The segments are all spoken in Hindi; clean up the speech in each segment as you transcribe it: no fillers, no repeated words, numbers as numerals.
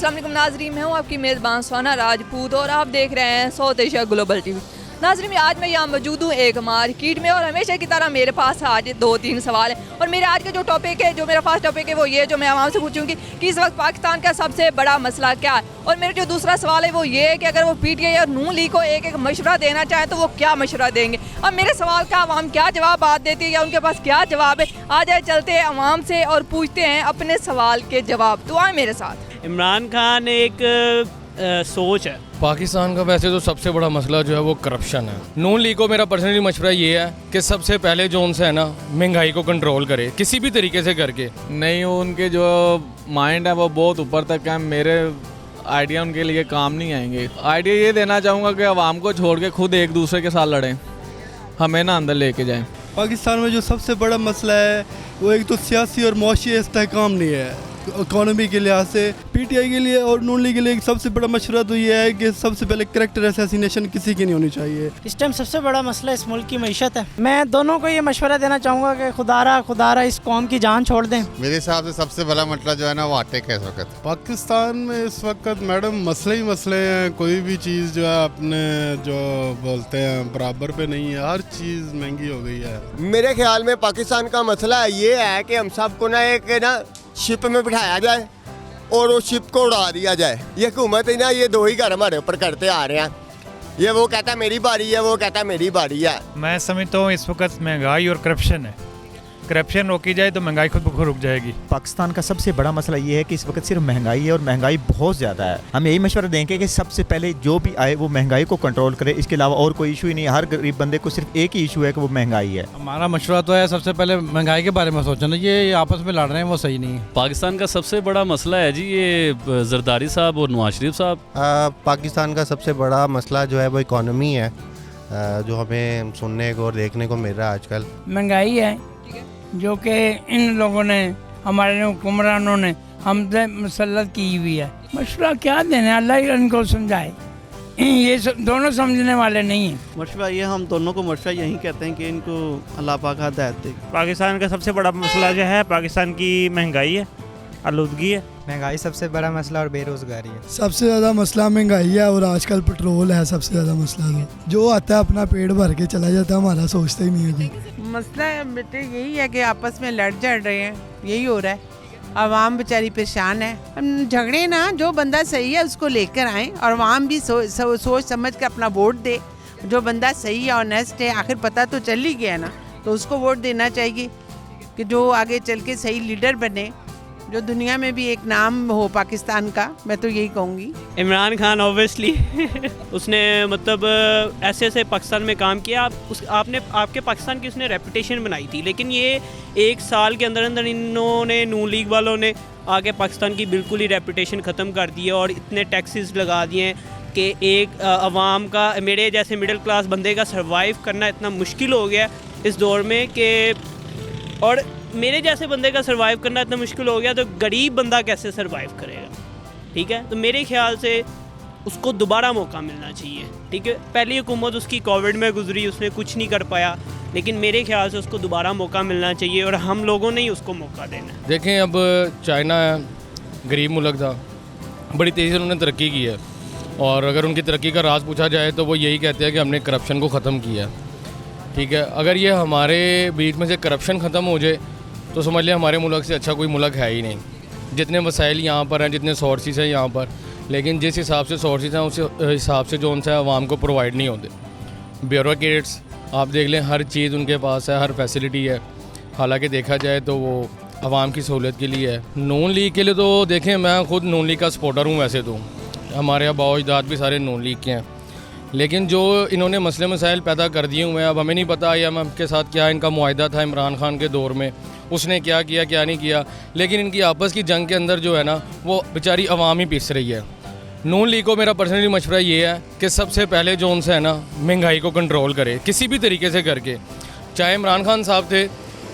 अस्सलाम वालेकुम नाज़रीन, मैं हूँ आपकी मेज़बान सुहाना राजपूत और आप देख रहे हैं साउथ एशिया ग्लोबल टीवी। नाज़रीन, आज मैं यहाँ मौजूद हूँ एक मार्केट में और हमेशा की तरह मेरे पास आज 2-3 सवाल हैं और मेरे आज का जो टॉपिक है, जो मेरा फर्स्ट टॉपिक है वो ये, जो मैं आवाम से पूछूंगी कि इस वक्त पाकिस्तान का सबसे बड़ा मसला क्या है। और मेरा जो दूसरा सवाल है वो ये है कि अगर वो PTI और नून लीग को एक मशवरा देना चाहे तो वो क्या मशवरा देंगे। अब मेरे सवाल का आवाम क्या जवाब बात देती है या उनके पास क्या जवाब है, आ जाए चलते हैं आवाम से और पूछते हैं अपने सवाल के जवाब। तो आए मेरे साथ। इमरान खान एक सोच है पाकिस्तान का। वैसे तो सबसे बड़ा मसला जो है वो करप्शन है। नून लीग को मेरा पर्सनली मशवरा ये है कि सबसे पहले जो उनसे है ना, महंगाई को कंट्रोल करे किसी भी तरीके से करके। नहीं, उनके जो माइंड है वो बहुत ऊपर तक है, मेरे आइडिया उनके लिए काम नहीं आएंगे। आइडिया ये देना चाहूँगा कि आवाम को छोड़ के खुद एक दूसरे के साथ लड़ें, हमें ना अंदर लेके जाएं। पाकिस्तान में जो सबसे बड़ा मसला है वो एक तो सियासी और मुआशी इस्तेहकाम नहीं है इकॉनमी के लिहाज से। PTI के लिए और नून लीग के लिए एक सबसे बड़ा मशवरा तो ये है कि सबसे पहले करैक्टर असैसिनेशन किसी की नहीं होनी चाहिए। इस टाइम सबसे बड़ा मसला इस मुल्क की मईशत है। मैं दोनों को ये मशवरा देना चाहूँगा कि खुदारा इस कौम की जान छोड़ दें। मेरे हिसाब से सबसे बड़ा मसला जो है ना वो अटैक है इस वक्त पाकिस्तान में। इस वक्त मैडम मसले ही मसले हैं, कोई भी चीज़ जो है अपने जो बोलते हैं बराबर पे नहीं है, हर चीज़ महंगी हो गई है। मेरे ख्याल में पाकिस्तान का मसला ये है कि हम सबको ना एक ना शिप में बिठाया जाए और वो शिप को उड़ा दिया जाए। ये हुकूमत है ना, ये दो ही घर हमारे ऊपर करते आ रहे हैं। ये वो कहता है मेरी बारी है, वो कहता है मेरी बारी है। मैं समझता हूँ इस वक्त महंगाई और करप्शन है। करप्शन रोकी जाए तो महंगाई खुद ब खुद रुक जाएगी। पाकिस्तान का सबसे बड़ा मसला ये है कि इस वक्त सिर्फ महंगाई है और महंगाई बहुत ज़्यादा है। हम यही मशवरा देंगे कि सबसे पहले जो भी आए वो महंगाई को कंट्रोल करे, इसके अलावा और कोई इशू ही नहीं है। हर गरीब बंदे को सिर्फ एक ही इशू है कि वो महंगाई है। हमारा मशवरा तो है सबसे पहले महंगाई के बारे में सोचना, ये आपस में लड़ रहे हैं वो सही नहीं है। पाकिस्तान का सबसे बड़ा मसला है जी ये जरदारी साहब और नवाज शरीफ साहब। पाकिस्तान का सबसे बड़ा मसला जो है वो इकॉनमी है, जो हमें सुनने को और देखने को मिल रहा है आजकल। महंगाई है जो कि इन लोगों ने, हमारे हुक्मरानों ने हमसे मुसल्लत की हुई है। मशवरा क्या देना, अल्लाह ही इनको समझाए, ये दोनों समझने वाले नहीं हैं। मशवरा ये हम दोनों को मशवरा यही कहते हैं कि इनको अल्लाह पाक हिदायत दे। पाकिस्तान का सबसे बड़ा मसला जो है पाकिस्तान की महंगाई है, आलूदगी है। महंगाई सबसे बड़ा मसला और बेरोजगारी है। सबसे ज़्यादा मसला महंगाई है और आजकल पेट्रोल है सबसे ज़्यादा मसला। तो जो आता है अपना पेट भर के चला जाता है, हमारा सोचता ही नहीं है जी। मसला बेटे यही है कि आपस में लड़ झड़ रहे हैं, यही हो रहा है। आवाम बेचारी परेशान है। हम झगड़े ना, जो बंदा सही है उसको लेकर आए और आवाम भी सोच समझ कर अपना वोट दे। जो बंदा सही है, ऑनेस्ट है, आखिर पता तो चल ही गया ना, तो उसको वोट देना चाहिए कि जो आगे चल के सही लीडर बने, जो दुनिया में भी एक नाम हो पाकिस्तान का। मैं तो यही कहूँगी। इमरान खान ऑब्वियसली उसने मतलब ऐसे ऐसे पाकिस्तान में काम किया। आपने आपके पाकिस्तान की उसने रेपुटेशन बनाई थी, लेकिन ये एक साल के अंदर अंदर इन्होंने नून लीग वालों ने आके पाकिस्तान की बिल्कुल ही रेपुटेशन ख़त्म कर दी है और इतने टैक्सेस लगा दिए हैं कि एक आवाम का, मेरे जैसे मिडिल क्लास बंदे का सर्वाइव करना इतना मुश्किल हो गया इस दौर में कि, और मेरे जैसे बंदे का सर्वाइव करना इतना मुश्किल हो गया तो गरीब बंदा कैसे सर्वाइव करेगा। ठीक है, तो मेरे ख्याल से उसको दोबारा मौका मिलना चाहिए। ठीक है, पहली हुकूमत उसकी कोविड में गुजरी, उसने कुछ नहीं कर पाया, लेकिन मेरे ख्याल से उसको दोबारा मौका मिलना चाहिए और हम लोगों ने ही उसको मौका देना है। देखें, अब चाइना गरीब मुल्क था, बड़ी तेज़ी से उन्होंने तरक्की की है और अगर उनकी तरक्की का राज पूछा जाए तो वो यही कहते हैं कि हमने करप्शन को ख़त्म किया। ठीक है, अगर ये हमारे बीच में से करप्शन ख़त्म हो जाए तो समझ लिया हमारे मुल्क से अच्छा कोई मुल्क है ही नहीं। जितने वसाइल यहाँ पर हैं, जितने सोर्सेज हैं यहाँ पर, लेकिन जिस हिसाब से सोर्सेज हैं उस हिसाब से जो उनसे आवाम को प्रोवाइड नहीं होते। ब्यूरोक्रेट्स आप देख लें, हर चीज़ उनके पास है, हर फैसिलिटी है, हालांकि देखा जाए तो वो आवाम की सहूलियत के लिए है। नून लीग के लिए तो देखें, मैं खुद नून लीग का सपोर्टर हूँ। वैसे तो हमारे आबा अजदाद भी सारे नून लीग के हैं, लेकिन जो इन्होंने मसले मसाइल पैदा कर दिए हुए हैं, अब हमें नहीं पता IMF के साथ क्या इनका मुआहदा था इमरान खान के दौर में, उसने क्या किया क्या नहीं किया, लेकिन इनकी आपस की जंग के अंदर जो है ना वो बेचारी आवाम ही पिस रही है। नून लीग को मेरा पर्सनली मशवरा ये है कि सबसे पहले जो उनसे है ना, महंगाई को कंट्रोल करे किसी भी तरीके से करके। चाहे इमरान खान साहब थे,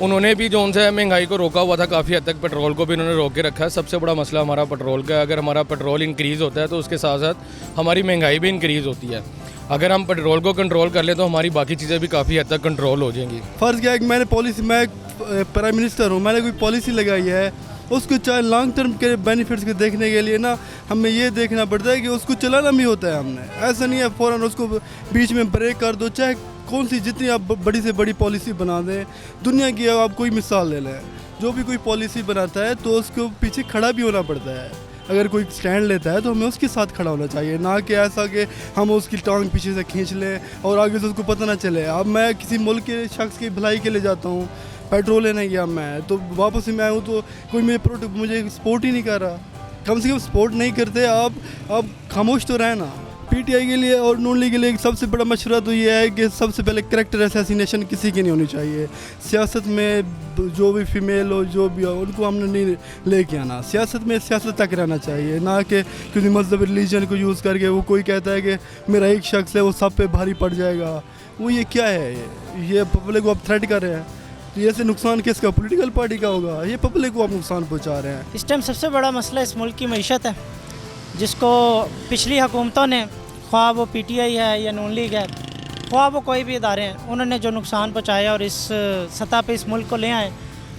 उन्होंने भी जो उनसे महंगाई को रोका हुआ था काफ़ी हद तक, पेट्रोल को भी उन्होंने रोक के रखा है। सबसे बड़ा मसला हमारा पेट्रोल का है। अगर हमारा पेट्रोल इंक्रीज़ होता है तो उसके साथ साथ हमारी महंगाई भी इंक्रीज़ होती है। अगर हम पेट्रोल को कंट्रोल कर ले तो हमारी बाकी चीज़ें भी काफ़ी हद तक कंट्रोल हो जाएंगी। फ़र्ज़ क्या है कि मैंने पॉलिसी, मैं प्राइम मिनिस्टर हूँ, मैंने कोई पॉलिसी लगाई है उसको चाहे लॉन्ग टर्म के बेनिफिट्स को देखने के लिए ना हमें ये देखना पड़ता है कि उसको चलाना भी होता है हमने। ऐसा नहीं है फ़ौरन उसको बीच में ब्रेक कर दो, चाहे कौन सी जितनी आप बड़ी से बड़ी पॉलिसी बना दें। दुनिया की आप कोई मिसाल ले लें, जो भी कोई पॉलिसी बनाता है तो उसको पीछे खड़ा भी होना पड़ता है। अगर कोई स्टैंड लेता है तो हमें उसके साथ खड़ा होना चाहिए, ना कि ऐसा कि हम उसकी टांग पीछे से खींच लें और आगे से उसको पता ना चले। अब मैं किसी मुल्क के शख्स की भलाई के लिए जाता हूँ, पेट्रोल लेने गया मैं, तो वापस में आऊँ तो कोई मुझे सपोर्ट ही नहीं कर रहा। कम से कम सपोर्ट नहीं करते आप खामोश तो रहना। पीटीआई के लिए और नून लीग के लिए एक सबसे बड़ा मशवरा तो ये है कि सबसे पहले करैक्टर असैसिनेशन किसी की नहीं होनी चाहिए। सियासत में जो भी फीमेल हो, जो भी हो, उनको हमने नहीं लेके आना। सियासत में सियासत तक रहना चाहिए, ना कि किसी मजहब रिलीजन को यूज़ करके वो कोई कहता है कि मेरा एक शख्स है वो सब पे भारी पड़ जाएगा। वो ये क्या है, ये पब्लिक को आप थ्रेट कर रहे हैं। तो ये से नुकसान किसका, पॉलिटिकल पार्टी का होगा? ये पब्लिक को आप नुकसान पहुँचा रहे हैं। इस टाइम सबसे बड़ा मसला इस मुल्क की मईशत है, जिसको पिछली हुकूमतों ने, ख्वाह वो पीटीआई है या नून लीग है, ख्वाह वो कोई भी इदारे हैं, उन्होंने जो नुकसान पहुँचाया और इस सतह पे इस मुल्क को ले आए,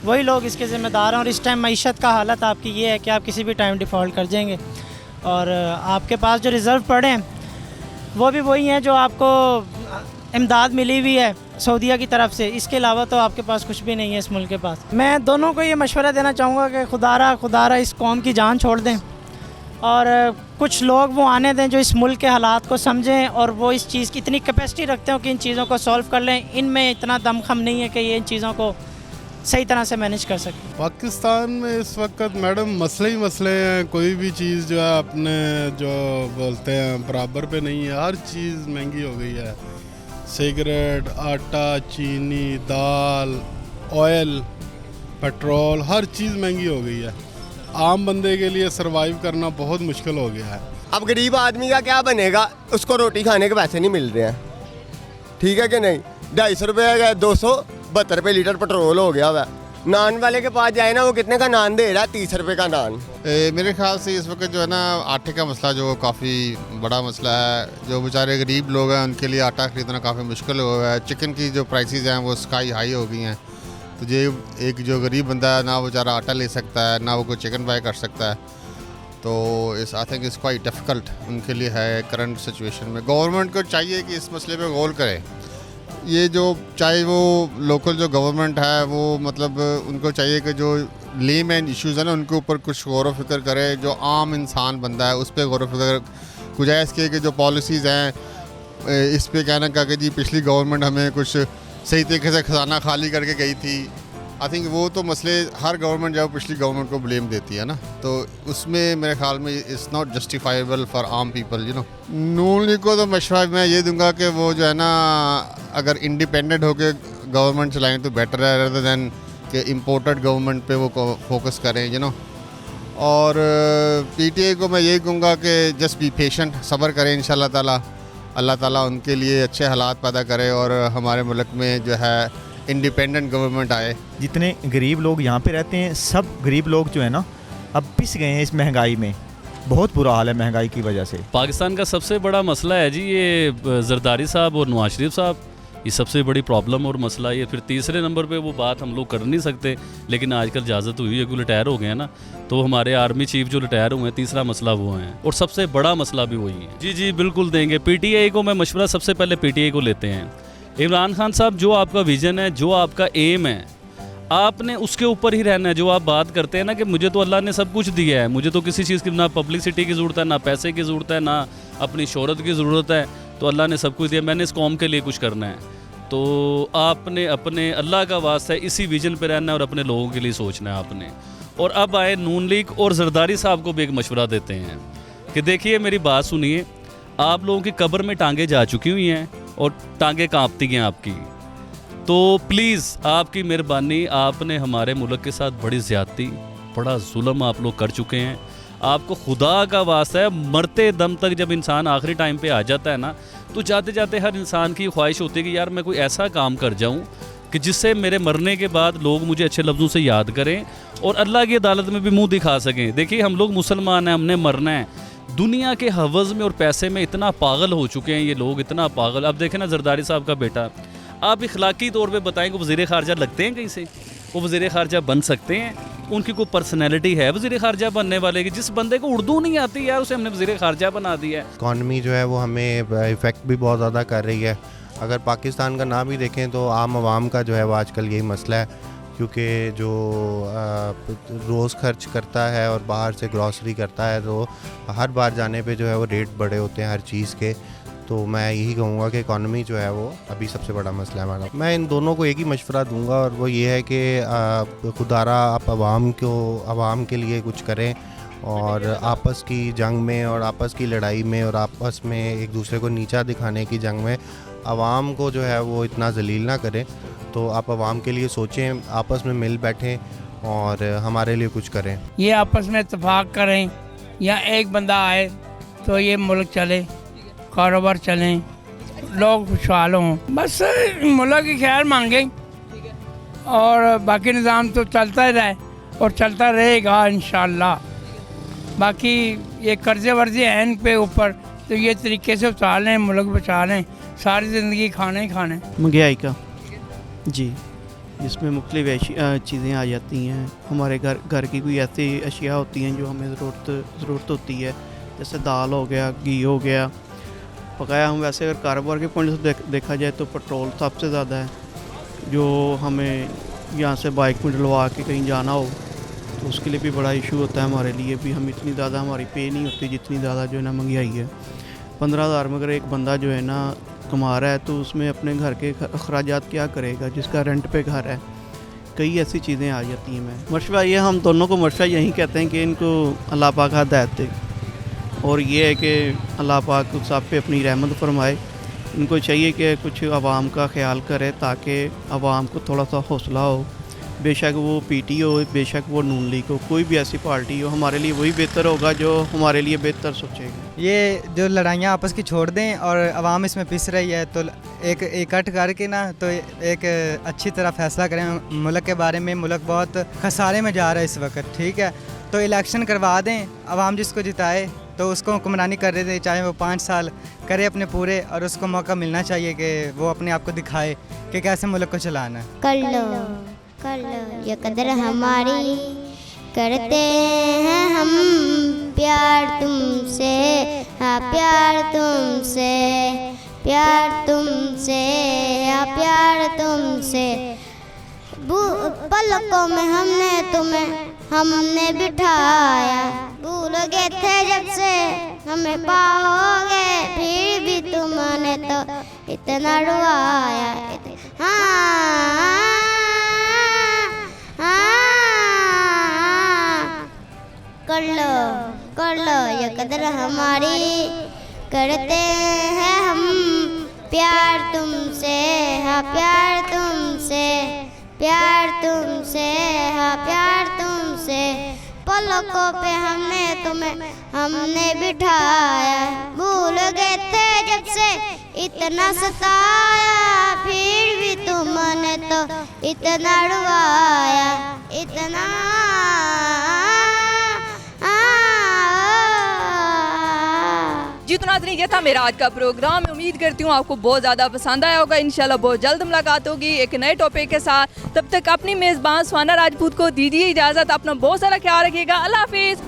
वही लोग इसके ज़िम्मेदार हैं। और इस टाइम मईशत का हालत आपकी ये है कि आप किसी भी टाइम डिफ़ॉल्ट कर जाएंगे और आपके पास जो रिज़र्व पड़े हैं वो भी वही हैं जो आपको इमदाद मिली हुई है सऊदीया की तरफ से। इसके अलावा तो आपके पास कुछ भी नहीं है इस मुल्क के पास। मैं दोनों को ये मशवरा देना चाहूँगा कि खुदारा इस कौम की जान छोड़ दें और कुछ लोग वो आने दें जो इस मुल्क के हालात को समझें और वो इस चीज़ की इतनी कैपेसिटी रखते हो कि इन चीज़ों को सॉल्व कर लें। इनमें इतना दमखम नहीं है कि ये इन चीज़ों को सही तरह से मैनेज कर सकें। पाकिस्तान में इस वक्त मैडम मसले ही मसले हैं। कोई भी चीज़ जो है अपने जो बोलते हैं बराबर पे नहीं है। हर चीज़ महंगी हो गई है, सिगरेट, आटा, चीनी, दाल, ऑयल, पेट्रोल, हर चीज़ महंगी हो गई है। आम बंदे के लिए सरवाइव करना बहुत मुश्किल हो गया है। अब गरीब आदमी का क्या बनेगा, उसको रोटी खाने के पैसे नहीं मिल रहे हैं, ठीक है कि नहीं। 250 रुपये का 272 रुपये लीटर पेट्रोल हो गया हुआ। नान वाले के पास जाए ना, वो कितने का नान दे रहा है? 30 रुपये का नान। मेरे ख्याल से इस वक्त जो है ना आटे का मसला जो काफ़ी बड़ा मसला है। जो बेचारे गरीब लोग हैं उनके लिए आटा खरीदना काफ़ी मुश्किल हो गया है। चिकन की जो प्राइसेस हैं वो स्काई हाई हो गई हैं। तो ये एक जो गरीब बंदा है ना वो बेचारा आटा ले सकता है, ना वो कोई चिकन बाय कर सकता है। तो इस I think it's quite difficult उनके लिए है करंट सिचुएशन में। गवर्नमेंट को चाहिए कि इस मसले पे गौर करे। ये जो चाहे वो लोकल जो गवर्नमेंट है वो मतलब उनको चाहिए कि जो लेमैन इश्यूज़ है ना उनके ऊपर कुछ गौर व फिक्र करे। जो आम इंसान बंदा है उस पर गौर व फिक्र गुजारिश की कि जो पॉलिसीज़ हैं इस पे कहना का कि जी पिछली गवर्नमेंट हमें कुछ सही तरीके से खजाना खाली करके गई थी। आई थिंक वो तो मसले हर गवर्नमेंट जो पिछली गवर्नमेंट को ब्लेम देती है ना, तो उसमें मेरे ख्याल में इट्स नॉट जस्टिफाइबल फॉर आम people you know. Noon league को तो मशवरा मैं ये दूंगा कि वो जो है ना अगर इंडिपेंडेंट होकर गवर्नमेंट चलाएं तो बेटर है, रेदर दैन कि इम्पोर्टेड गवर्नमेंट पे वो फोकस करें यू नो। और पीटीआई को मैं यही कहूँगा कि जस्ट बी पेशेंट, सब्र करें। इंशाल्लाह ताला अल्लाह ताला उनके लिए अच्छे हालात पैदा करे और हमारे मुल्क में जो है इंडिपेंडेंट गवर्नमेंट आए। जितने गरीब लोग यहाँ पे रहते हैं सब गरीब लोग जो है ना अब पिस गए हैं इस महंगाई में। बहुत बुरा हाल है महंगाई की वजह से। पाकिस्तान का सबसे बड़ा मसला है जी ये जरदारी साहब और नवाज शरीफ साहब, ये सबसे बड़ी प्रॉब्लम और मसला ये। फिर तीसरे नंबर पे वो बात हम लोग कर नहीं सकते, लेकिन आजकल इजाज़त हुई है कि रिटायर हो गए हैं ना, तो हमारे आर्मी चीफ जो रिटायर हुए हैं, तीसरा मसला वो है और सबसे बड़ा मसला भी वही है। जी जी बिल्कुल देंगे। पीटीआई को मैं मशवरा सबसे पहले पीटीआई को लेते हैं। इमरान खान साहब जो आपका विज़न है, जो आपका एम है, आपने उसके ऊपर ही रहना है। जो आप बात करते हैं ना कि मुझे तो अल्लाह ने सब कुछ दिया है, मुझे तो किसी चीज़ की ना पब्लिसिटी की ज़रूरत है, ना पैसे की ज़रूरत है, ना अपनी शोहरत की ज़रूरत है, तो अल्लाह ने सब कुछ दिया, मैंने इस कौम के लिए कुछ करना है। तो आपने अपने अल्लाह का वास्ता इसी विजन पे रहना है और अपने लोगों के लिए सोचना है आपने। और अब आए नून लीग और जरदारी साहब को भी एक मशवरा देते हैं कि देखिए मेरी बात सुनिए, आप लोगों की कब्र में टांगे जा चुकी हुई हैं और टांगे कांपती हैं आपकी, तो प्लीज़ आपकी मेहरबानी, आपने हमारे मुल्क के साथ बड़ी ज़्यादती, बड़ा जुल्म आप लोग कर चुके हैं। आपको खुदा का वास्ता है, मरते दम तक जब इंसान आखिरी टाइम पे आ जाता है ना, तो जाते जाते हर इंसान की ख्वाहिश होती है कि यार मैं कोई ऐसा काम कर जाऊं कि जिससे मेरे मरने के बाद लोग मुझे अच्छे लफ्ज़ों से याद करें और अल्लाह की अदालत में भी मुंह दिखा सकें। देखिए हम लोग मुसलमान हैं, हमने मरना है। दुनिया के हवज़ में और पैसे में इतना पागल हो चुके हैं ये लोग, इतना पागल। अब देखें ना जरदारी साहब का बेटा, आप इखलाकी तौर पे बताएं कि वज़ीर ख़ारजा लगते हैं कहीं से? वो वज़ीर ख़ारजा बन सकते हैं? उनकी कोई पर्सनैलिटी है वज़ीर ख़ारजा बनने वाले की? जिस बंदे को उर्दू नहीं आती यार उसे हमने वज़ीर ख़ारजा बना दिया है। इकॉनमी जो है वो हमें इफ़ेक्ट भी बहुत ज़्यादा कर रही है। अगर पाकिस्तान का ना भी देखें तो आम आवाम का जो है वो आजकल यही मसला है, क्योंकि जो रोज़ खर्च करता है और बाहर से ग्रॉसरी करता है तो हर बार जाने पे जो है वो रेट बड़े होते हैं हर चीज़ के। तो मैं यही कहूँगा कि इकॉनमी जो है वो अभी सबसे बड़ा मसला है हमारा। मैं इन दोनों को एक ही मशवरा दूंगा और वो ये है कि खुदारा आप आवाम के लिए कुछ करें और आपस की जंग में और आपस की लड़ाई में और आपस में एक दूसरे को नीचा दिखाने की जंग में आवाम को जो है वो इतना जलील ना करें। तो आप आवाम के लिए सोचें, आपस में मिल बैठें और हमारे लिए कुछ करें। ये आपस में इत्तेफाक करें या एक बंदा आए तो ये मुल्क चले, कारोबार चलें, लोग खुशहाल हों, बस मुल्क की खैर मांगें और बाकी निज़ाम तो चलता ही रहे और चलता रहेगा इंशाअल्लाह। बाकी ये कर्जे वर्जे हैं इन पे ऊपर, तो ये तरीके से उतार लें, मुल्क बचा लें, सारी ज़िंदगी खाने ही खाने। महंगाई का जी, जिसमें मुख्तलिफ चीज़ें आ जाती हैं। हमारे घर की कोई ऐसी अशिया होती हैं जो हमें ज़रूरत होती है, जैसे दाल हो गया, घी हो गया, बकाया हम वैसे अगर कारोबार के पॉइंट से देखा जाए तो पेट्रोल सबसे ज़्यादा है, जो हमें यहाँ से बाइक में डलवा के कहीं जाना हो तो उसके लिए भी बड़ा इशू होता है हमारे लिए भी। हम इतनी ज़्यादा हमारी पे नहीं होती जितनी ज़्यादा जो है ना महंगाई है। 15,000 में अगर एक बंदा जो है ना कमा रहा है तो उसमें अपने घर के अखराजात क्या करेगा, जिसका रेंट पे घर है। कई ऐसी चीज़ें आ जाती हैं। मैं मशवरा ये हम दोनों को मशवरा यही कहते हैं कि इनको अल्लाह पाक हिदायत दे और ये है कि अल्लाह पाक सब पे अपनी रहमत फरमाए। इनको चाहिए कि कुछ आवाम का ख्याल करे ताकि आवाम को थोड़ा सा हौसला हो। बेशक वो पीटी हो, बेशक वो नून लीग हो, कोई भी ऐसी पार्टी हो, हमारे लिए वही बेहतर होगा जो हमारे लिए बेहतर सोचेगा। ये जो लड़ाइयाँ आपस की छोड़ दें और आवाम इसमें पिस रही है तो एक इकट्ठ करके ना तो एक अच्छी तरह फैसला करें मुल्क के बारे में। मुल्क बहुत खसारे में जा रहा है इस वक्त, ठीक है, तो इलेक्शन करवा दें, आवाम जिसको जिताए तो उसको हुक्मरानी कर रहे थे, चाहे वो 5 साल करे अपने पूरे, और उसको मौका मिलना चाहिए कि वो अपने आप को दिखाए कि कैसे मुल्क को चलाना है। कर लो ये कदर हमारी, करते हैं हम प्यार तुमसे, हाँ प्यार तुमसे, प्यार तुमसे, हाँ प्यार तुमसे। पलकों में हमने बिठाया, भूल गए थे जब से हमें पाओगे, फिर भी तुमने तो इतना रुआया। हाँ कर लो ये कदर हमारी, करते हैं हम प्यार तुमसे, हाँ प्यार तुमसे, प्यार तुमसे, हाँ प्यार तुमसे। पलकों पे हमने बिठाया, भूल गए थे जब से इतना सताया, फिर भी तुमने तो इतना रुआया, इतना। जी तो नाज़रीन, ये था मेरा आज का प्रोग्राम। उम्मीद करती हूँ आपको बहुत ज़्यादा पसंद आया होगा। इंशाल्लाह बहुत जल्द मुलाकात होगी एक नए टॉपिक के साथ। तब तक अपनी मेज़बान सुहाना राजपूत को दीजिए इजाज़त। अपना बहुत सारा ख्याल रखिएगा। अल्लाह हाफिज़।